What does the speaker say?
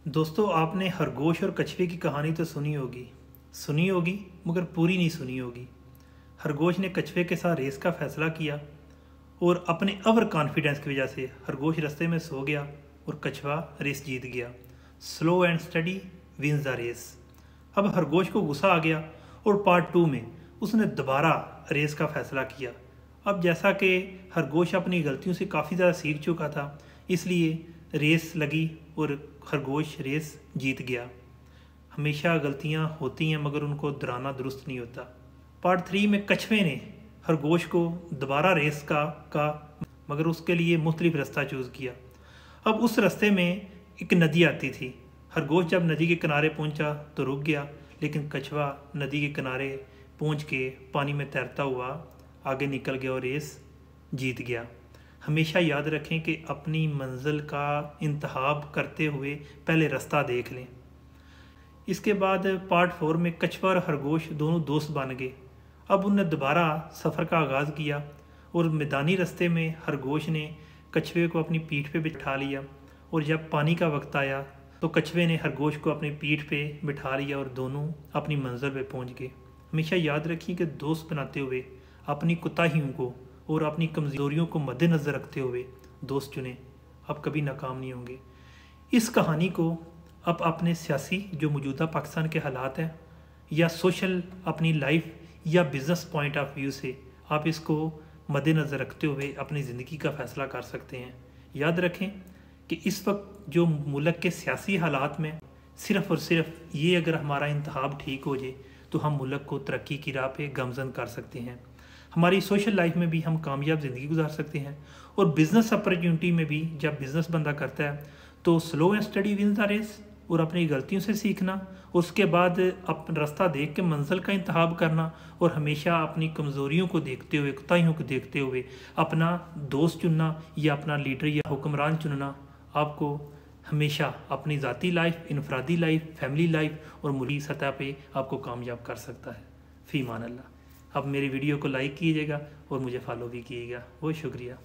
दोस्तों, आपने खरगोश और कछुए की कहानी तो सुनी होगी मगर पूरी नहीं सुनी होगी। खरगोश ने कछुए के साथ रेस का फैसला किया और अपने ओवर कॉन्फिडेंस की वजह से खरगोश रास्ते में सो गया और कछुआ रेस जीत गया। Slow and steady wins the race. अब खरगोश को गुस्सा आ गया और पार्ट 2 में उसने दोबारा रेस का फैसला किया। अब जैसा कि खरगोश अपनी गलतियों से काफ़ी ज़्यादा सीख चुका था, इसलिए रेस लगी और खरगोश रेस जीत गया। हमेशा गलतियां होती हैं मगर उनको दोहराना दुरुस्त नहीं होता। पार्ट 3 में कछुए ने खरगोश को दोबारा रेस का मगर उसके लिए मुख्तलिफ रास्ता चूज़ किया। अब उस रास्ते में एक नदी आती थी। खरगोश जब नदी के किनारे पहुंचा तो रुक गया, लेकिन कछुआ नदी के किनारे पहुंच के पानी में तैरता हुआ आगे निकल गया और रेस जीत गया। हमेशा याद रखें कि अपनी मंजिल का इंतखाब करते हुए पहले रास्ता देख लें। इसके बाद पार्ट 4 में कछुआ और खरगोश दोनों दोस्त बन गए। अब उन्हें दोबारा सफ़र का आगाज़ किया और मैदानी रास्ते में खरगोश ने कछुए को अपनी पीठ पे बिठा लिया और जब पानी का वक्त आया तो कछुए ने खरगोश को अपनी पीठ पे बिठा लिया और दोनों अपनी मंजिल पे पहुंच गए। हमेशा याद रखिए कि दोस्त बनाते हुए अपनी कोताहियों को और अपनी कमज़ोरियों को मद्देनज़र रखते हुए दोस्त चुनें। आप कभी नाकाम नहीं होंगे। इस कहानी को आप अपने सियासी जो मौजूदा पाकिस्तान के हालात हैं या सोशल अपनी लाइफ या बिज़नेस पॉइंट ऑफ व्यू से आप इसको मद्देनज़र रखते हुए अपनी ज़िंदगी का फ़ैसला कर सकते हैं। याद रखें कि इस वक्त जो मुल्क के सियासी हालात में सिर्फ़ और सिर्फ ये अगर हमारा इंतखाब ठीक हो जाए तो हम मुल्क को तरक्की की राह पे गमज़न कर सकते हैं। हमारी सोशल लाइफ में भी हम कामयाब ज़िंदगी गुजार सकते हैं और बिज़नेस अपॉर्चुनिटी में भी जब बिज़नेस बंदा करता है तो slow and steady wins the race और अपनी गलतियों से सीखना, उसके बाद अपना रास्ता देख के मंजिल का इंतखाब करना और हमेशा अपनी कमज़ोरियों को देखते हुए कोताहियों को देखते हुए अपना दोस्त चुनना या अपना लीडर या हुक्मरान चुनना आपको हमेशा अपनी ज़ाती लाइफ, इनफरादी लाइफ, फैमिली लाइफ और मुल्की सतह पे आपको कामयाब कर सकता है। फ़ी मान अल्लाह। अब मेरी वीडियो को लाइक कीजिएगा और मुझे फॉलो भी कीजिएगा। बहुत शुक्रिया।